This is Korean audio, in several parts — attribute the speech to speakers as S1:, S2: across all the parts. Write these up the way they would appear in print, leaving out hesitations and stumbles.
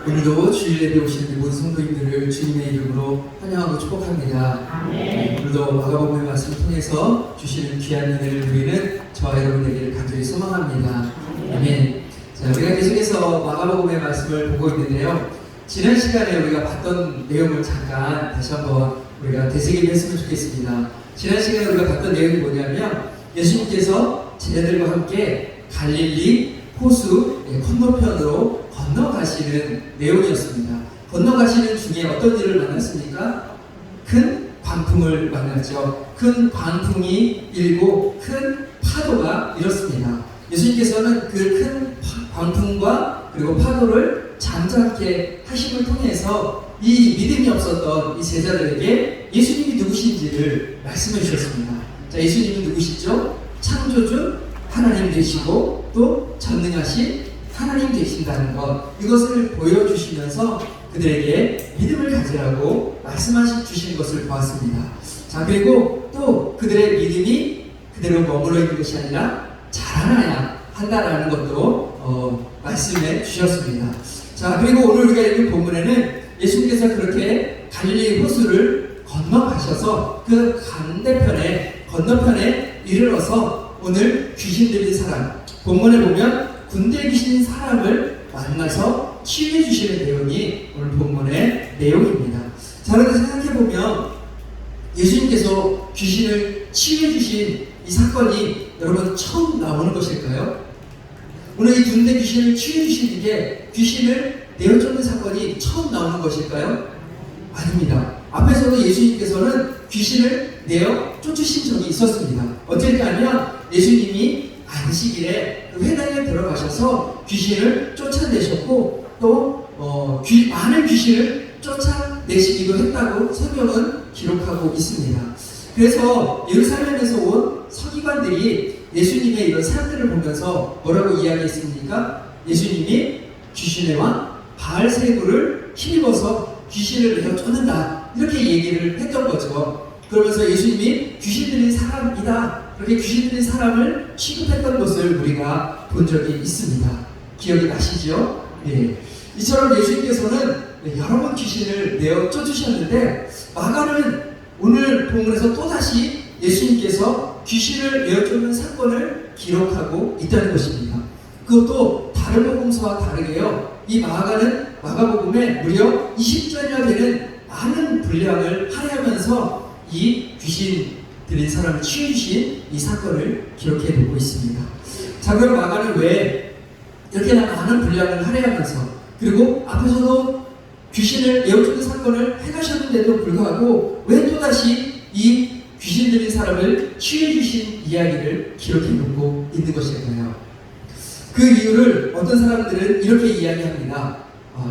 S1: 오늘도 주일 예배 오시는 모든 성도님들을 주님의 이름으로 환영하고 축복합니다. 오늘도 마가복음의 말씀을 통해서 주시는 귀한 은혜를 누리는 저와 여러분에게 간절히 소망합니다. 아멘. 자, 우리가 계속해서 마가복음의 말씀을 보고 있는데요. 지난 시간에 우리가 봤던 내용을 잠깐 다시 한번 우리가 되새김 했으면 좋겠습니다. 지난 시간에 우리가 봤던 내용이 뭐냐면 예수님께서 제자들과 함께 갈릴리 호수 건너편으로 건너가시는 내용이었습니다. 건너가시는 중에 어떤 일을 만났습니까? 큰 광풍을 만났죠. 큰 광풍이 일고 큰 파도가 일었습니다. 예수님께서는 그 큰 광풍과 그리고 파도를 잠잠케 하심을 통해서 이 믿음이 없었던 이 제자들에게 예수님이 누구신지를 말씀해 주셨습니다. 자, 예수님은 누구시죠? 창조주 하나님 되시고 또 전능하신 하나님 되신다는 것, 이것을 보여주시면서 그들에게 믿음을 가지라고 말씀하시 주신 것을 보았습니다. 자, 그리고 또 그들의 믿음이 그대로 머물러 있는 것이 아니라 자라나야 한다라는 것도 말씀해 주셨습니다. 자, 그리고 오늘 우리가 읽은 본문에는 예수님께서 그렇게 갈릴리 호수를 건너가셔서 그 건너편에 이르러서 오늘 귀신 들린 사람, 본문에 보면 군대 귀신 사람을 만나서 치유해 주시는 내용이 오늘 본문의 내용입니다. 자, 그런데 생각해보면 예수님께서 귀신을 치유해 주신 이 사건이 여러분 처음 나오는 것일까요? 오늘 이 군대 귀신을 치유해 주신 이게 귀신을 내어쫓는 사건이 처음 나오는 것일까요? 아닙니다. 앞에서도 예수님께서는 귀신을 내어 쫓으신 적이 있었습니다. 어쨌냐면 예수님이 안식일에 회당에 들어가셔서 귀신을 쫓아내셨고 또 많은 귀신을 쫓아내시기도 했다고 성경은 기록하고 있습니다. 그래서 예루살렘에서 온 서기관들이 예수님의 이런 사람들을 보면서 뭐라고 이야기했습니까? 예수님이 귀신의 왕 바알세불을 힘입어서 귀신을 내어 쫓는다, 이렇게 얘기를 했던 거죠. 그러면서 예수님이 귀신 들린 사람이다, 그렇게 귀신 들린 사람을 취급했던 것을 우리가 본 적이 있습니다. 기억이 나시죠? 네. 이처럼 예수님께서는 여러 번 귀신을 내어 쫓으셨는데 마가는 오늘 본문에서 또다시 예수님께서 귀신을 내어 쫓는 사건을 기록하고 있다는 것입니다. 그것도 다른 복음서와 다르게요. 이 마가복음에 무려 20절이나 되는 많은 분량을 할애하면서 이 귀신 들린 사람을 치유해 주신 이 사건을 기록해 놓고 있습니다. 자, 그럼 마가는 왜 이렇게나 많은 분량을 할애하면서, 그리고 앞에서도 귀신을 내어쫓는 사건을 해가셨는데도 불구하고 왜 또다시 이 귀신 들린 사람을 치유해 주신 이야기를 기록해 놓고 있는 것일까요? 그 이유를 어떤 사람들은 이렇게 이야기합니다.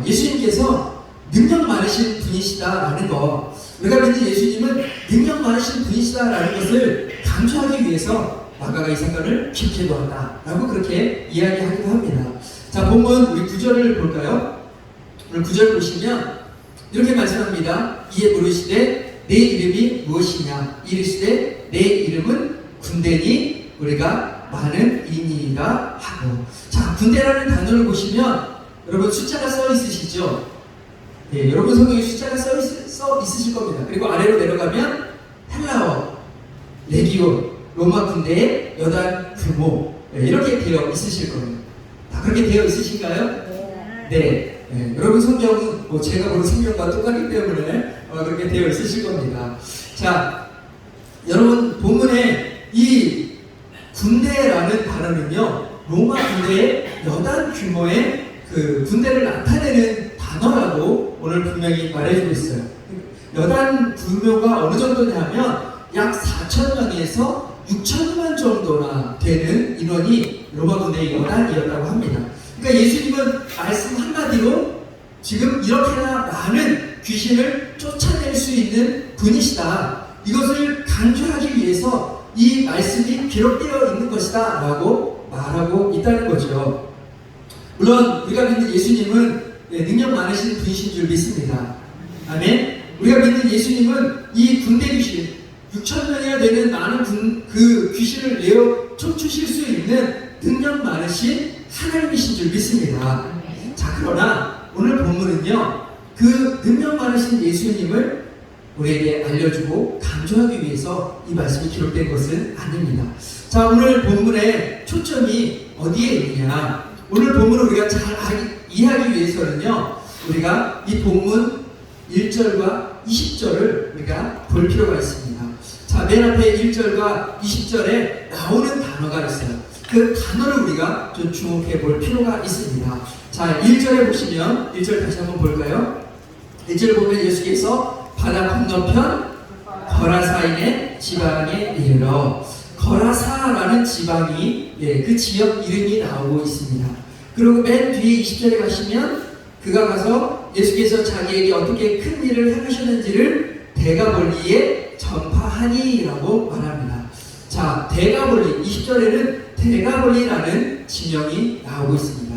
S1: 예수님께서 능력 많으신 분이시다라는 것, 우리가 믿는 예수님은 능력 많으신 분이시다라는 것을 강조하기 위해서 마가가 이 사건을 기록해 놓았다라고 그렇게 이야기하기도 합니다. 자, 본문 우리 9절을 볼까요? 오늘 9절 보시면 이렇게 말씀합니다. 이에 물으시되 내 이름이 무엇이냐? 이르시되 내 이름은 군대니 우리가 많은 인이라 하고. 자, 군대라는 단어를 보시면 여러분 숫자가 써 있으시죠? 네, 여러분 성경에 숫자가 써 있으실 겁니다. 그리고 아래로 내려가면 헬라어, 레기온, 로마 군대의 여단 규모, 이렇게 되어 있으실 거예요. 다 그렇게 되어 있으신가요? 네. 네, 여러분 성경은 제가 보는 성경과 똑같기 때문에 그렇게 되어 있으실 겁니다. 자, 여러분 본문에 이 군대라는 단어는요, 로마 군대의 여단 규모의 그 군대를 나타내는 단어라고 오늘 분명히 말해주고 있어요. 여단 규모가 어느 정도냐면 약 4,000명에서 6,000만 정도나 되는 인원이 로마 군대의 여단이었다고 합니다. 그러니까 예수님은 말씀 한마디로 지금 이렇게나 많은 귀신을 쫓아낼 수 있는 분이시다, 이것을 강조하기 위해서 이 말씀이 기록되어 있는 것이다 라고 말하고 있다는 거죠. 물론 우리가 믿는 예수님은 능력 많으신 분이신 줄 믿습니다. 아멘. 우리가 믿는 예수님은 이 군대 귀신 6,000명이나 되는 많은 그 귀신을 내어 쫓으실 수 있는 능력 많으신 하나님이신 줄 믿습니다. 자, 그러나 오늘 본문은요, 그 능력 많으신 예수님을 우리에게 알려주고 강조하기 위해서 이 말씀이 기록된 것은 아닙니다. 자, 오늘 본문의 초점이 어디에 있느냐? 오늘 본문을 우리가 잘 이해하기 위해서는요, 우리가 이 본문 1절과 20절을 우리가 볼 필요가 있습니다. 자, 맨 앞에 1절과 20절에 나오는 단어가 있어요. 그 단어를 우리가 좀 주목해 볼 필요가 있습니다. 자, 1절에 보시면, 1절 다시 한번 볼까요? 1절 보면 예수께서 바다 건너편 거라사인의 지방에 이르러, 거라사라는 지방이 그 지역 이름이 나오고 있습니다. 그리고 맨 뒤에 20절에 가시면 그가 가서 예수께서 자기에게 어떻게 큰 일을 행하셨는지를 대가볼리에 전파하니라고 말합니다. 자, 대가볼리, 20절에는 대가볼리라는 지명이 나오고 있습니다.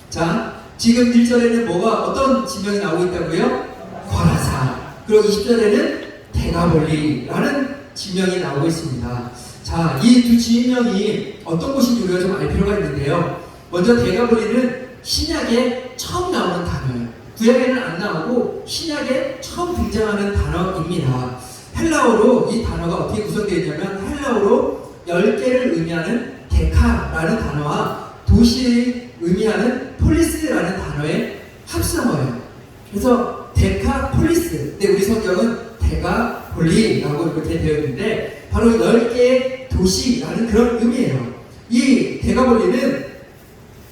S1: 자, 지금 1절에는 어떤 지명이 나오고 있다고요? 거라사. 그리고 20절에는 대가볼리라는 지명이 나오고 있습니다. 자, 이 두 지명이 어떤 곳인지 우리가 좀 알 필요가 있는데요. 먼저 대가볼리는 신약에 처음 나오는 단어예요. 구약에는 안 나오고 신약에 처음 등장하는 단어입니다. 헬라어로 이 단어가 어떻게 구성되어 있냐면, 헬라어로 10개를 의미하는 데카라는 단어와 도시를 의미하는 폴리스라는 단어의 합성어예요. 그래서 데카폴리스, 근데 우리 성경은 데가볼리라고 이렇게 되어 있는데, 바로 10개의 도시라는 그런 의미예요. 이 데가볼리는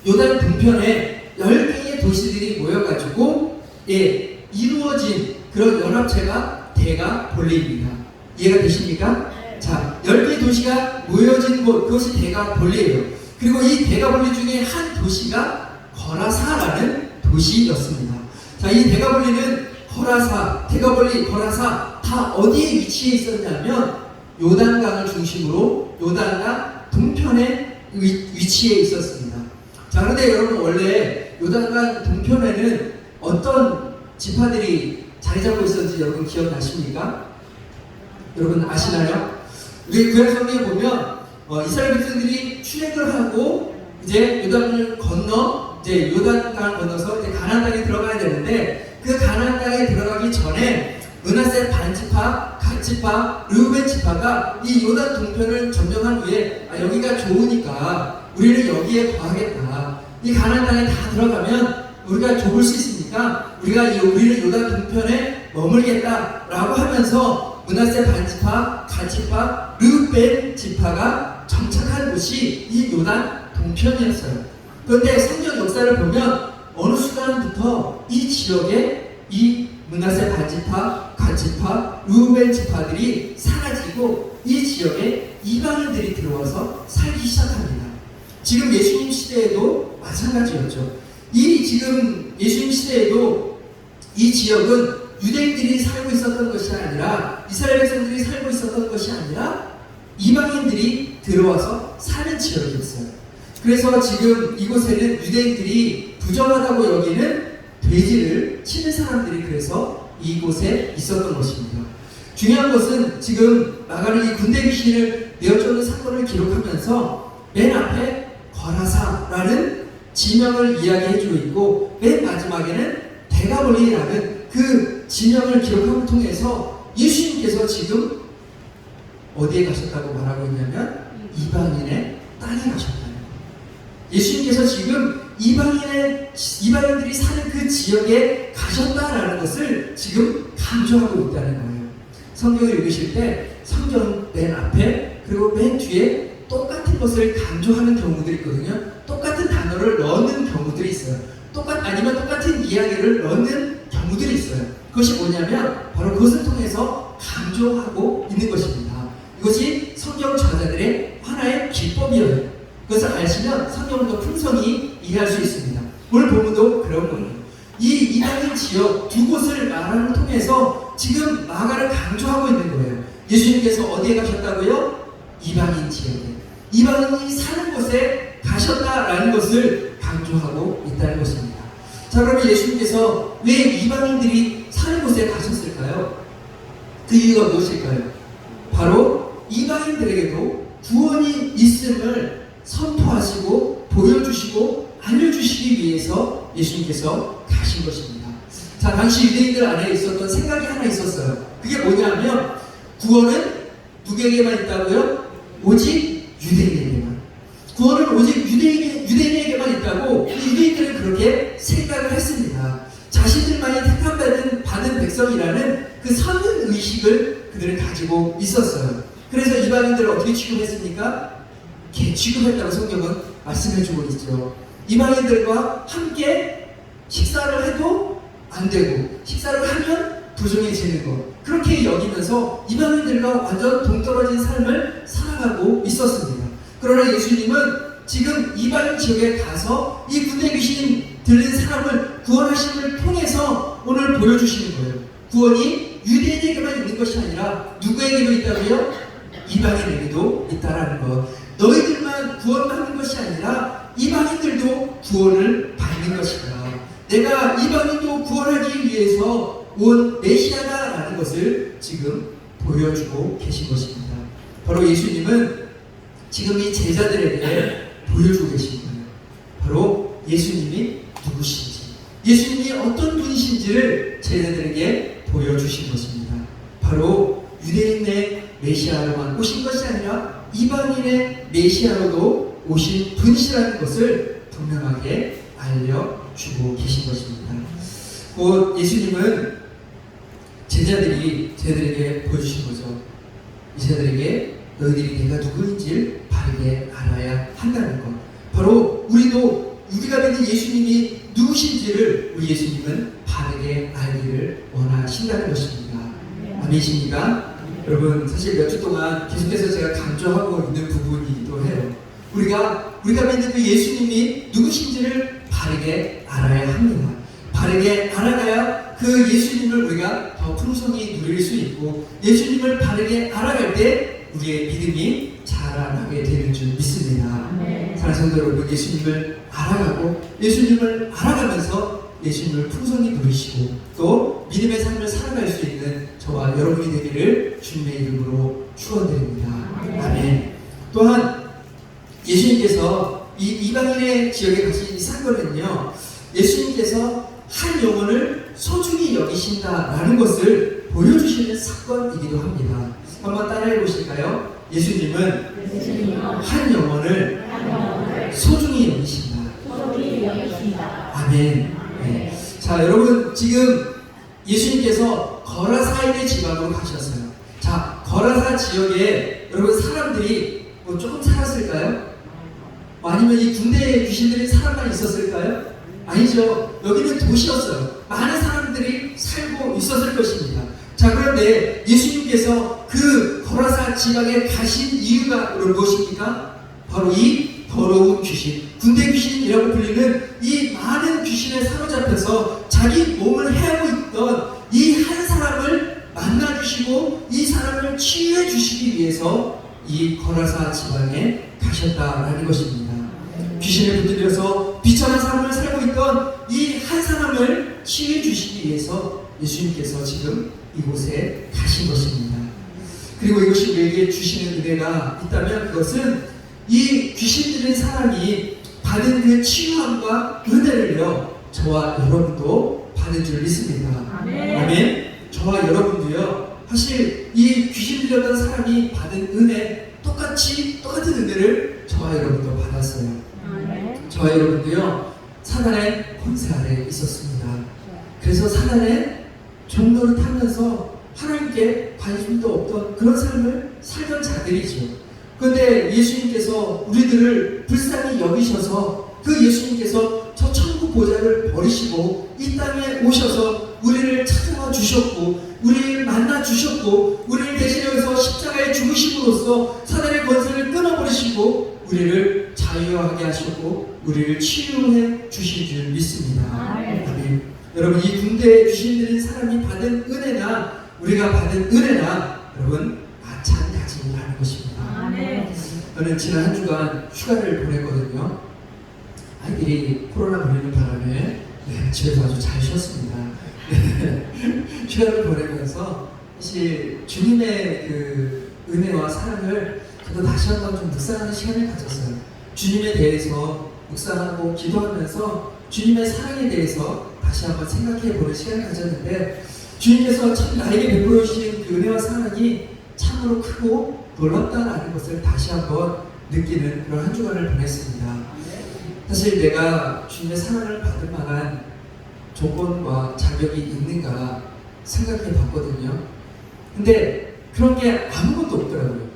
S1: 요단 동편에 10개의 도시들이 모여가지고 이루어진 그런 연합체가 대가볼리입니다. 이해가 되십니까? 자, 10개의 도시가 모여진 곳, 그것이 대가볼리예요. 그리고 이 대가볼리 중에 한 도시가 거라사라는 도시였습니다. 자, 이 대가볼리는 대가볼리, 거라사 다 어디에 위치해 있었냐면 요단강을 중심으로 요단강 동편에 위치해 있었습니다. 자, 그런데 여러분, 원래 요단강 동편에는 어떤 지파들이 자리 잡고 있었는지 여러분 기억나십니까? 여러분 아시나요? 우리 구약 성경에 보면 이스라엘 백성들이 출애굽을 하고 이제 요단을 건너 이제 요단강을 건너서 이제 가나안 땅에 들어가야 되는데, 그 가나안 땅에 들어가기 전에 므낫세 반지파, 갓지파, 르우벤 지파가 이 요단 동편을 점령한 후에 여기가 좋으니까 우리는 여기에 거하겠다. 이 가나안 땅에 다 들어가면 우리가 좁을 수 있으니까 우리는 요단 동편에 머물겠다라고 하면서 므낫세 반지파, 갓지파, 르우벤 지파가 정착한 곳이 이 요단 동편이었어요. 그런데 성경 역사를 보면 어느 순간부터 이 지역에 이 므낫세 반지파, 갓지파, 르우벤 지파들이 사라지고 이 지역에 이방인들이 들어와서 살기 시작합니다. 지금 예수님 시대에도 마찬가지였죠. 지금 예수님 시대에도 이 지역은 유대인들이 살고 있었던 것이 아니라, 이스라엘 백성들이 살고 있었던 것이 아니라 이방인들이 들어와서 사는 지역이었어요. 그래서 지금 이곳에는 유대인들이 부정하다고 여기는 돼지를 치는 사람들이 그래서 이곳에 있었던 것입니다. 중요한 것은 지금 마가는 이 군대 귀신을 내어쫓는 사건을 기록하면서 맨 앞에 거라사라는 지명을 이야기해주고 있고, 맨 마지막에는 대가볼리라는 그 지명을 기록함을 통해서 예수님께서 지금 어디에 가셨다고 말하고 있냐면 이방인의 땅에 가셨다는 거예요. 예수님께서 지금 이방인들이 사는 그 지역에 가셨다라는 것을 지금 강조하고 있다는 거예요. 성경을 읽으실 때 성경 맨 앞에 그리고 맨 뒤에 똑같은 것을 강조하는 경우들이 있거든요. 똑같은 단어를 넣는 경우들이 있어요. 아니면 똑같은 이야기를 넣는 경우들이 있어요. 그것이 뭐냐면 바로 그것을 통해서 강조하고 있는 것입니다. 이것이 성경 저자들의 하나의 기법이에요. 그것을 아시면 성경을 더 풍성히 이해할 수 있습니다. 오늘 본문도 그런 거예요. 이 이방인 지역 두 곳을 말함을 통해서 지금 마가를 강조하고 있는 거예요. 예수님께서 어디에 가셨다고요? 이방인 지역에, 이방인이 사는 곳에 가셨다라는 것을 강조하고 있다는 것입니다. 자, 그러면 예수님께서 왜 이방인들이 사는 곳에 가셨을까요? 그 이유가 무엇일까요? 바로 이방인들에게도 구원이 있음을 선포하시고 보여주시고 알려주시기 위해서 예수님께서 가신 것입니다. 자, 당시 유대인들 안에 있었던 생각이 하나 있었어요. 그게 뭐냐면 구원은 누구에게만 있다고요? 오직 유대인에게만. 구원은 오직 유대인에게만 있다고 유대인들은 그렇게 생각을 했습니다. 자신들만이 택함받은 백성이라는 그 선은 의식을 그들은 가지고 있었어요. 그래서 이방인들을 어떻게 취급했습니까? 개 취급했다고 성경은 말씀해주고 있죠. 이방인들과 함께 식사를 해도 안 되고 식사를 하면 부정해지는 것, 그렇게 여기면서 이방인들과 완전 동떨어진 삶을 살아가고 있었습니다. 그러나 예수님은 지금 이방인 지역에 가서 이 군대 귀신 들린 사람을 구원하심을 통해서 오늘 보여주시는 거예요. 구원이 유대인에게만 있는 것이 아니라 누구에게도 있다고요? 이방인에게도 있다라는 것. 너희들만 구원받는 것이 아니라 이방인들도 구원을 받는 것이다. 내가 이방인도 구원하기 위해서 온 메시아다라는 것을 지금 보여주고 계신 것입니다. 바로 예수님은 지금 이 제자들에게 보여주고 계신 거예요. 바로 예수님이 누구신지, 예수님이 어떤 분이신지를 제자들에게 보여주신 것입니다. 바로 유대인의 메시아로만 오신 것이 아니라 이방인의 메시아로도 오신 분이시라는 것을 분명하게 알려주고 계신 것입니다. 곧 예수님은 제자들에게 보여주신 거죠. 이 제자들에게 너희들이 내가 누구인지를 바르게 알아야 한다는 것. 바로 우리가 믿는 예수님이 누구신지를 우리 예수님은 바르게 알기를 원하신다는 것입니다. 아멘이십니까? 여러분, 사실 몇 주 동안 계속해서 제가 강조하고 있는 부분이기도 해요. 우리가 믿는 그 예수님이 누구신지를 바르게 알아야 합니다. 바르게 알아가야 그 예수님을 우리가 더 풍성히 누릴 수 있고, 예수님을 바르게 알아갈 때 우리의 믿음이 자라나게 되는 줄 믿습니다. 사랑하는 성도 여러분, 예수님을 알아가고 예수님을 알아가면서 예수님을 풍성히 누리시고 또 믿음의 삶을 살아갈 수 있는 저와 여러분이 되기를 주님의 이름으로 축원드립니다. 아멘. 또한 예수님께서 이 이방인의 지역에 가신 이 사건은요, 예수님께서 한 영혼을 소중히 여기신다라는 것을 보여주시는 사건이기도 합니다. 한번 따라해 보실까요? 예수님은 한 영혼을 소중히 여기신다. 아멘. 네. 자, 여러분, 지금 예수님께서 거라사인의 지방으로 가셨어요. 자, 거라사 지역에 여러분 사람들이 조금 살았을까요? 아니면 이 군대에 귀신들이 사람만 있었을까요? 아니죠. 여기는 도시였어요. 많은 사람들이 살고 있었을 것입니다. 자, 그런데 예수님께서 그 거라사 지방에 가신 이유가 무엇입니까? 바로 이 더러운 귀신, 군대 귀신이라고 불리는 이 많은 귀신에 사로잡혀서 자기 몸을 해하고 있던 이 한 사람을 만나주시고 이 사람을 치유해 주시기 위해서 이 거라사 지방에 가셨다라는 것입니다. 귀신에 붙들려서 비참한 삶을 살고 있던 이 한 사람을 치유해 주시기 위해서 예수님께서 지금 이곳에 가신 것입니다. 그리고 이것이 우리에게 주시는 은혜가 있다면 그것은 이 귀신 들린 사람이 받은 그 치유함과 은혜를요, 저와 여러분도 받은 줄 믿습니다. 아멘. 저와 여러분도요, 사실 이 귀신 들렸던 사람이 받은 은혜, 똑같은 은혜를 저와 여러분도 받았어요. 저와 여러분도요, 사단의 권세 아래 있었습니다. 그래서 사단의 종로를 타면서 하나님께 관심도 없던 그런 삶을 살던 자들이죠. 그런데 예수님께서 우리들을 불쌍히 여기셔서 그 예수님께서 저 천국 보좌를 버리시고 이 땅에 오셔서 우리를 찾아와 주셨고 우리를 만나 주셨고 우리를 대신해서 십자가에 죽으심으로써 사단의 권세를 끊어버리시고 우리를 자유하게 하셨고 우리를 치유해 주신 줄 믿습니다. 아멘. 여러분, 이 군대에 귀신 들린 사람이 받은 은혜나 우리가 받은 은혜나 여러분 마찬가지라는 것입니다. 저는 지난 한 주간 휴가를 보냈거든요. 아이들이 코로나 걸리는 바람에 집에서 아주 잘 쉬었습니다. 휴가를 보내면서 사실 주님의 그 은혜와 사랑을 저도 다시 한번 좀 묵상하는 시간을 가졌어요. 주님에 대해서 묵상하고 기도하면서 주님의 사랑에 대해서 다시 한번 생각해 보는 시간을 가졌는데, 주님께서 참 나에게 베풀어 주신 그 은혜와 사랑이 참으로 크고 놀랍다라는 것을 다시 한번 느끼는 그런 한 주간을 보냈습니다. 사실 내가 주님의 사랑을 받을 만한 조건과 자격이 있는가 생각해 봤거든요. 근데 그런 게 아무것도 없더라고요.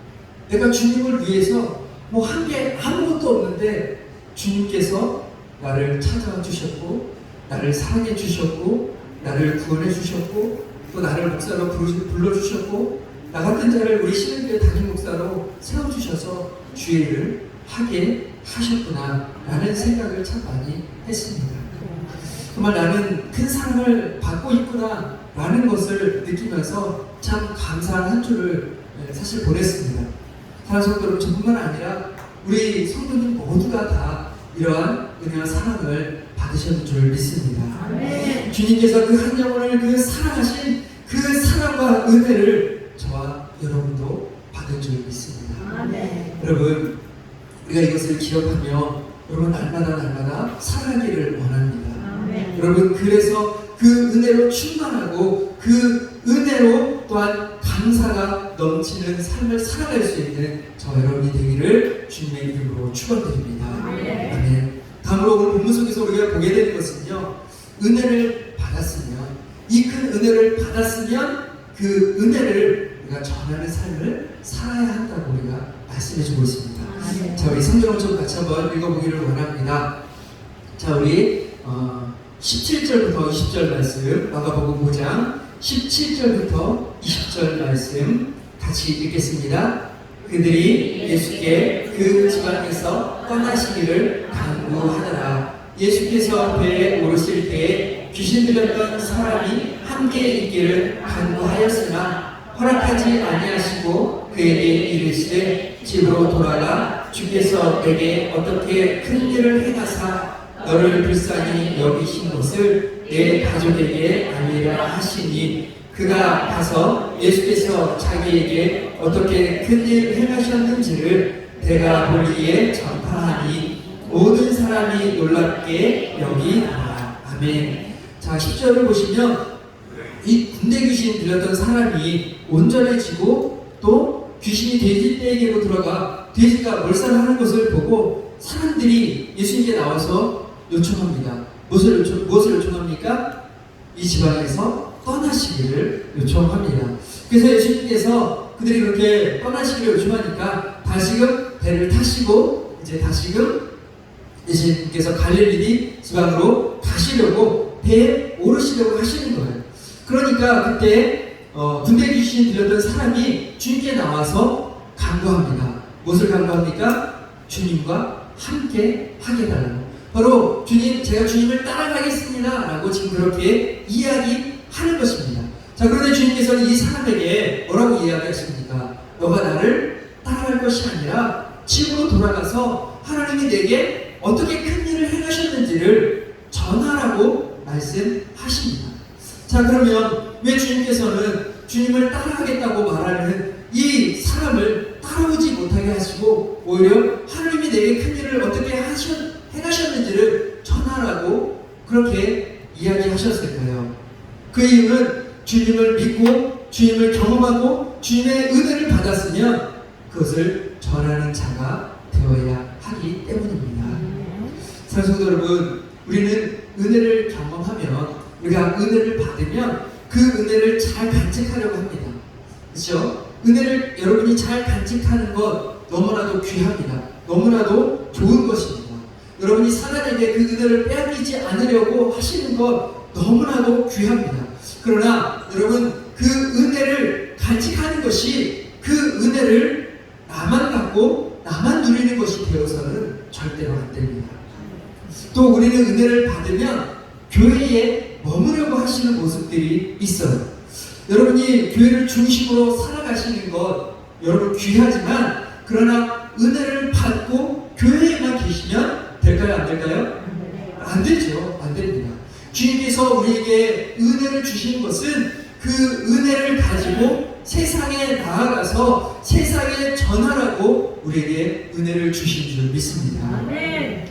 S1: 내가 주님을 위해서 뭐 한 게 아무것도 없는데 주님께서 나를 찾아와 주셨고, 나를 사랑해 주셨고, 나를 구원해 주셨고, 또 나를 목사로 불러주셨고, 나 같은 자를 우리 신흥교회 담임 목사로 세워주셔서 주의 일을 하게 하셨구나 라는 생각을 참 많이 했습니다. 정말 나는 큰 사랑을 받고 있구나 라는 것을 느끼면서 참 감사한 한 주를 사실 보냈습니다. 사랑하는 성도 여러분, 저뿐만 아니라 우리 성도님 모두가 다 이러한 은혜와 사랑을 받으셨는 줄 믿습니다. 아멘. 주님께서 그 한 영혼을 그 사랑하신 그 사랑과 은혜를 저와 여러분도 받은 줄 믿습니다. 아멘. 여러분, 우리가 이것을 기억하며 여러분 날마다 살아가기를 원합니다. 아멘. 여러분, 그래서 그 은혜로 충만하고 그 은혜로 또한 감사가 넘치는 삶을 살아갈 수 있는 저 여러분이 되기를 주님의 이름으로 축원드립니다. 아멘. 다음으로 오늘 본문 속에서 우리가 보게 되는 것은요, 은혜를 받았으면, 이 큰 은혜를 받았으면 그 은혜를 우리가 전하는 삶을 살아야 한다고 우리가 말씀해주고 있습니다. 자, 우리 성경을 좀 같이 한번 읽어보기를 원합니다. 자, 우리 17절부터 20절 말씀, 마가복음 5장 17절부터 20절 말씀 같이 읽겠습니다. 그들이 예수께 그 지방에서 떠나시기를 간구하더라. 예수께서 배에 오르실 때에 귀신 들렸던 사람이 함께 있기를 간구하였으나 허락하지 아니하시고 그에게 이르시되 집으로 돌아가 주께서 내게 어떻게 큰 일을 행하사 너를 불쌍히 여기신 것을 내 가족에게 알리라 하시니, 그가 가서 예수께서 자기에게 어떻게 큰 일 행하셨는지를 내가 보기에 전파하니 모든 사람이 놀랍게 여기더라. 아멘. 자, 10절을 보시면 이 군대 귀신 들렸던 사람이 온전해지고 또 귀신이 돼지 떼에게로 들어가 돼지가 몰살하는 것을 보고 사람들이 예수님께 나와서 요청합니다. 무엇을 요청합니까? 이 지방에서 떠나시기를 요청합니다. 그래서 예수님께서 그들이 그렇게 떠나시기를 요청하니까 다시금 배를 타시고 이제 다시금 예수님께서 갈릴리 지방으로 가시려고 배에 오르시려고 하시는 거예요. 그러니까 그때 군대 귀신 들렸던 사람이 주님께 나와서 간구합니다. 무엇을 간구합니까? 주님과 함께 하게 달라고. 바로 주님, 제가 주님을 따라가겠습니다 라고 지금 그렇게 이야기하는 것입니다. 자, 그런데 주님께서는 이 사람에게 뭐라고 이야기하십니까? 너가 나를 따라갈 것이 아니라 집으로 돌아가서 하나님이 내게 어떻게 큰 일을 행하셨는지를 전하라고 말씀하십니다. 자, 그러면 왜 주님께서는 주님을 따라가겠다고 말하는 이 사람을 따라오지 못하게 하시고 오히려 하나님이 내게 큰 일을 어떻게 행하셨는지를 전하라고 그렇게 이야기하셨을까요? 그 이유는 주님을 믿고 주님을 경험하고 주님의 은혜를 받았으면 그것을 전하는 자가 되어야 하기 때문입니다. 사랑하는 성도 여러분, 우리는 은혜를 경험하면, 우리가 은혜를 받으면 그 은혜를 잘 간직하려고 합니다. 그렇죠? 은혜를 여러분이 잘 간직하는 것 너무나도 귀합니다. 너무나도 좋은 것입니다. 여러분이 사람에게 그 은혜를 빼앗기지 않으려고 하시는 것 너무나도 귀합니다. 그러나 여러분, 그 은혜를 간직하는 것이 그 은혜를 나만 갖고 나만 누리는 것이 되어서는 절대로 안 됩니다. 또 우리는 은혜를 받으면 교회에 머무려고 하시는 모습들이 있어요. 여러분이 교회를 중심으로 살아가시는 것 여러분 귀하지만, 그러나 은혜를 받고 교회에만 계시면 될까요? 안 될까요? 안 되죠. 안 됩니다. 주님께서 우리에게 은혜를 주시는 것은 그 은혜를 가지고 세상에 나아가서 세상에 전하라고 우리에게 은혜를 주신 줄 믿습니다.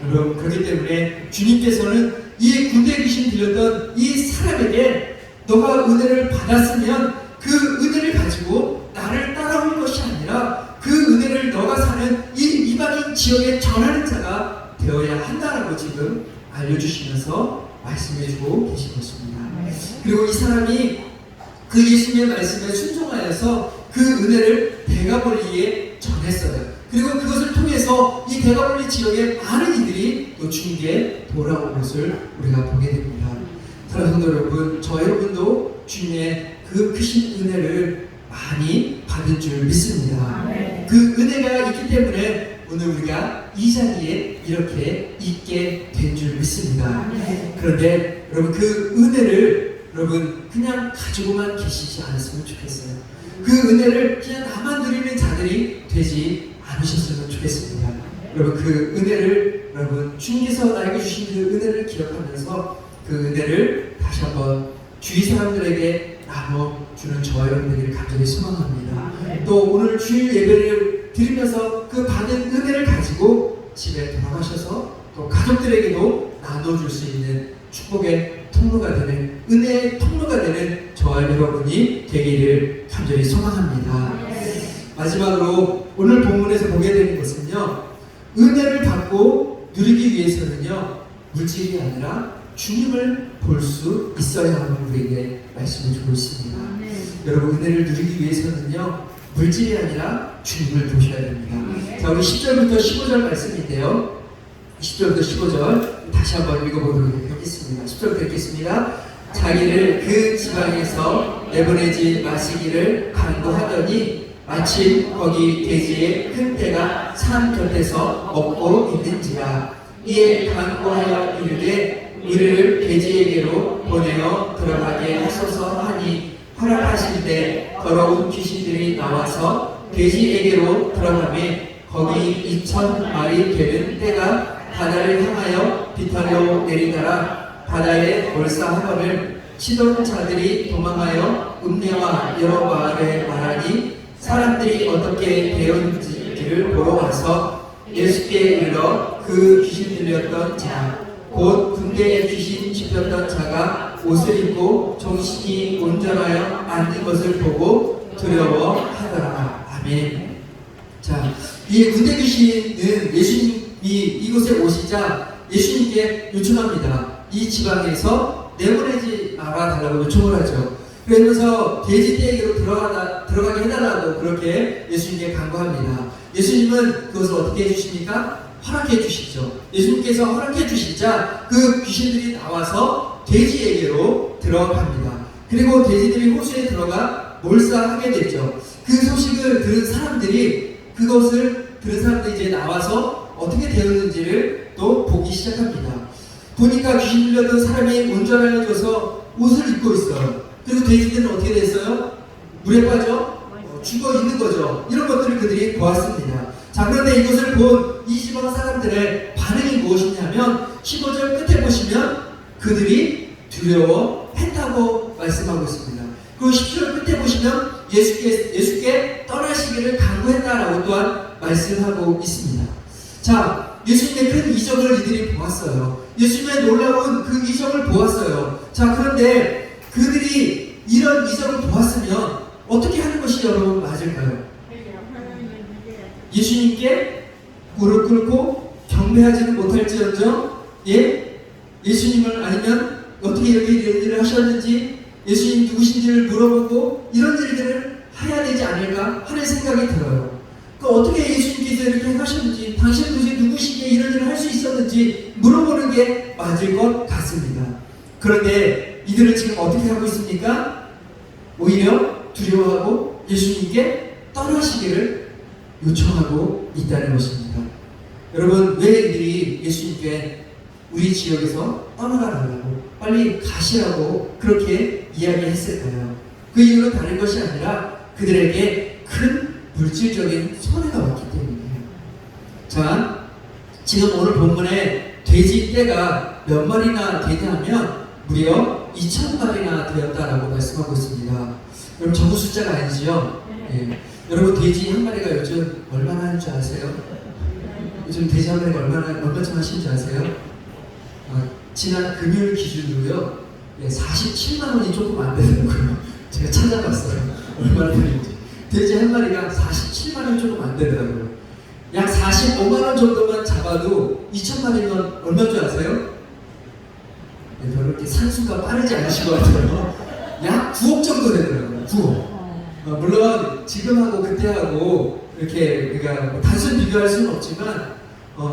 S1: 여러분, 그렇기 때문에 주님께서는 이 군대 귀신 들렸던 이 사람에게 너가 은혜를 받았으면 그 은혜를 가지고 나를 따라올 것이 아니라 그 은혜를 너가 사는 이 이방인 지역에 전하는 자가 되어야 한다라고 지금 알려주시면서 말씀해주고 계신 것입니다. 그리고 이 사람이 그 예수님의 말씀에 순종하여서 그 은혜를 데가볼리에 전했어요. 그리고 그것을 통해서 이 데가볼리 지역의 많은 이들이 또 주님께 돌아온 것을 우리가 보게 됩니다. 사랑하는 성도 여러분, 저 여러분도 주님의 그 크신 은혜를 많이 받은 줄 믿습니다. 그 은혜가 있기 때문에 오늘 우리가 이 자리에 이렇게 있게 된 줄 믿습니다. 그런데 여러분, 그 은혜를 여러분 그냥 가지고만 계시지 않았으면 좋겠어요. 그 은혜를 그냥 나만 누리는 자들이 되지 않으셨으면 좋겠습니다. 여러분, 그 은혜를 여러분 주님께서 나에게 주신 그 은혜를 기억하면서 그 은혜를 다시 한번 주위 사람들에게 나눠주는 저와 여러분들이 간절히 소망합니다. 또 오늘 주일 예배를 드리면서 그 받은 은혜를 가지고 집에 돌아가셔서 또 가족들에게도 나눠줄 수 있는 축복의 통로가 되는, 은혜의 통로가 되는 저와 여러분이 되기를 간절히 소망합니다. 마지막으로 오늘 본문에서 보게 되는 것은요, 은혜를 받고 누리기 위해서는요, 물질이 아니라 주님을 볼 수 있어야 하는 우리에게 말씀을 주고 있습니다. 여러분, 은혜를 누리기 위해서는요, 물질이 아니라 주님을 보셔야 됩니다. 자, 우리 10절부터 15절 말씀인데요, 10절부터 15절 다시 한번 읽어보도록 하겠습니다. 10절부터 읽겠습니다. 자기를 그 지방에서 내보내지 마시기를 간구하더니 마침 거기 돼지의 큰 떼가 산 곁에서 먹고 있는지라. 이에 간구하여 이르되 이를 돼지에게로 보내어 들어가게 하소서 하니 허락하실 때 더러운 귀신들이 나와서 돼지에게로 들어가매 거기 2,000마리 되는 떼가 바다를 향하여 비탈로 내리더라. 바다에 몰사하거늘 시돈 자들이 도망하여 음녀와 여러 마을에 말하니 사람들이 어떻게 되었는지를 보러 와서 예수께 이르러 그 귀신 들렸던 자, 곧 군대에 귀신 짚혔던 자가 옷을 입고 정신이 온전하여 앉은 것을 보고 두려워하더라. 아멘. 자, 이 군대 귀신은 예수님이 이곳에 오시자 예수님께 요청합니다. 이 지방에서 내보내지 말아 달라고 요청을 하죠. 그러면서 돼지 떼에게로 들어가게 해달라고 그렇게 예수님께 간구합니다. 예수님은 그것을 어떻게 해주십니까? 허락해 주시죠. 예수님께서 허락해 주시자 그 귀신들이 나와서 돼지에게로 들어갑니다. 그리고 돼지들이 호수에 들어가 몰사하게 되죠. 그 소식을 들은 사람들이, 그것을 들은 사람들이 이제 나와서 어떻게 되었는지를 또 보기 시작합니다. 보니까 귀신 들렸던 사람이 온전해져서 옷을 입고 있어요. 그리고 돼지들은 어떻게 됐어요? 물에 빠져 죽어 있는 거죠. 이런 것들을 그들이 보았습니다. 자, 그런데 이것을 본 이 지방 사람들의 반응이 무엇이냐면 15절 끝에 보시면 그들이 두려워했다고 말씀하고 있습니다. 그리고 10절 끝에 보시면 예수께 떠나시기를 간구했다라고 또한 말씀하고 있습니다. 자, 예수님의 큰 이적을 이들이 보았어요. 예수님의 놀라운 그 이적을 보았어요. 자, 그런데 그들이 이런 이적을 보았으면 어떻게 하는 것이 여러분 맞을까요? 예수님께 무릎 꿇고 경배하지는 못할지언정, 예수님을 아니면 어떻게 이렇게 일을 하셨는지, 예수님 누구신지를 물어보고 이런 일들을 해야 되지 않을까 하는 생각이 들어요. 어떻게 예수님께서 이렇게 하셨는지, 당신은 도대체 누구시기에 이런 일을 할 수 있었는지 물어보는 게 맞을 것 같습니다. 그런데 이들은 지금 어떻게 하고 있습니까? 오히려 두려워하고 예수님께 떠나시기를 요청하고 있다는 것입니다. 여러분, 왜 이들이 예수님께 우리 지역에서 떠나가라고, 빨리 가시라고 그렇게 이야기했을까요? 그 이유는 다른 것이 아니라 그들에게 큰 물질적인 손해가 왔기 때문이에요. 자, 지금 오늘 본문에 돼지 떼가 몇 마리나 되냐면 무려 2,000마리나 되었다라고 말씀하고 있습니다. 여러분 적은 숫자가 아니지요? 예. 여러분 돼지 한 마리가 요즘 얼마나 하는 줄 아세요? 요즘 돼지 한 마리가 얼마쯤 하시는 줄 아세요? 지난 금요일 기준으로요, 47만 원이 조금 안 되더라고요. 제가 찾아봤어요. 얼마나 되는지. 돼지 한 마리가 47만 원이 조금 안 되더라고요. 약 45만 원 정도만 잡아도 2,000마리면 얼마인 줄 아세요? 네, 별로 이렇게 산수가 빠르지 않으신 것 같아요. 약 9억 정도 되더라고요. 9억. 물론 지금하고 그때하고 이렇게 우리가 단순 비교할 수는 없지만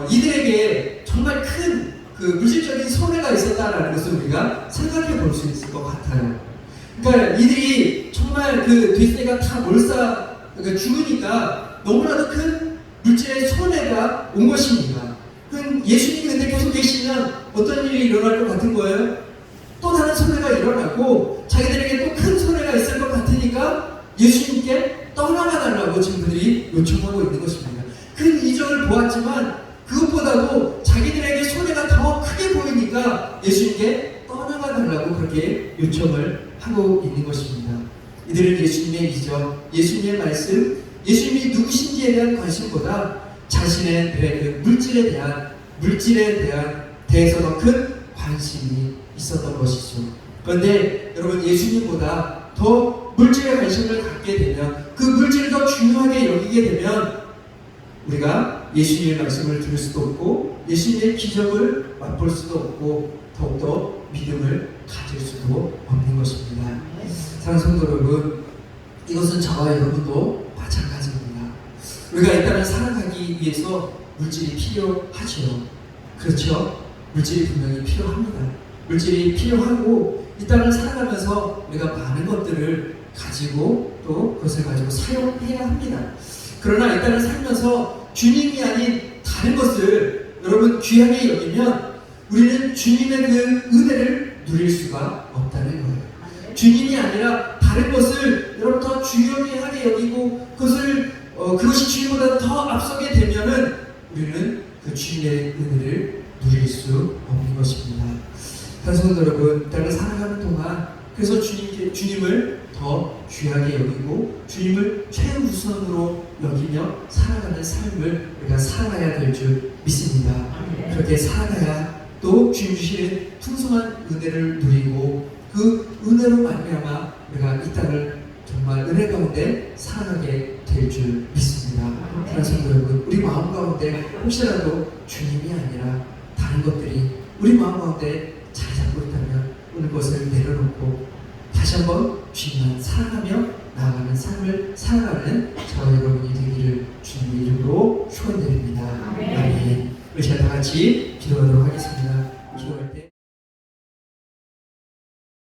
S1: 이들에게 정말 큰 그 물질적인 손해가 있었다라는 것을 우리가 생각해 볼 수 있을 것 같아요. 그러니까 이들이 정말 그 뒷새가 다 그러니까 죽으니까 너무나도 큰 물질의 손해가 온 것입니다. 예수님이 근데 계속 계시면 어떤 일이 일어날 것 같은 거예요? 또 다른 손해가 일어나고 자기들에게 또 큰 손해가 있을 것 같으니까 예수님께 떠나가 달라고 지금 그들이 요청하고 있는 것입니다. 큰 이적을 보았지만 그것보다도 자기들에게 손해가 더 크게 보이니까 예수님께 떠나가 달라고 그렇게 요청을 하고 있는 것입니다. 이들은 예수님의 이적, 예수님의 말씀, 예수님이 누구신지에 대한 관심보다 자신의 그 물질에 대해서 더 큰 관심이 있었던 것이죠. 그런데 여러분 예수님보다 더 물질에 관심을 갖게 되면 그 물질을 더 중요하게 여기게 되면 우리가 예수님의 말씀을 들을 수도 없고 예수님의 기적을 맛볼 수도 없고 더욱더 믿음을 가질 수도 없는 것입니다. 사랑하는 성도 여러분, 이것은 저와 여러분도 마찬가지입니다. 우리가 이 땅을 살아가기 위해서 물질이 필요하죠. 그렇죠? 물질이 분명히 필요합니다. 물질이 필요하고 이 땅을 살아가면서 우리가 많은 것들을 가지고 또 그것을 가지고 사용해야 합니다. 그러나 이 땅을 살면서 주님이 아닌 다른 것을 여러분 귀하게 여기면 우리는 주님의 그 은혜를 누릴 수가 없다는 거예요. 주님이 아니라 다른 것을 여러분 더 중요하게 여기고 그것이 주님보다 더 앞서게 되면은 우리는 그 주님의 은혜를 누릴 수 없는 것입니다. 사랑하는 여러분, 이 땅을 살아가는 동안 그래서 주님을 더 귀하게 여기고 주님을 최우선으로 여기며 살아가는 삶을 우리가 살아가야 될 줄 믿습니다. 그렇게 살아가야 또 주님 주시는 풍성한 은혜를 누리고 그 은혜로 말미암아 우리가 이 땅을 정말 은혜 가운데 살아가게 될 줄 믿습니다. 사랑하는 여러분, 우리 마음 가운데 혹시라도 주님이 아니라 다른 것들이 우리 마음 가운데 자리 잡고 있다면 오늘 것을 내려놓고 다시 한번 주님만 사랑하며 나아가는 삶을 살아가는 저와 여러분이 되기를 주님의 이름으로 축원드립니다. 아멘. 우리 다 같이 기도하도록 하겠습니다.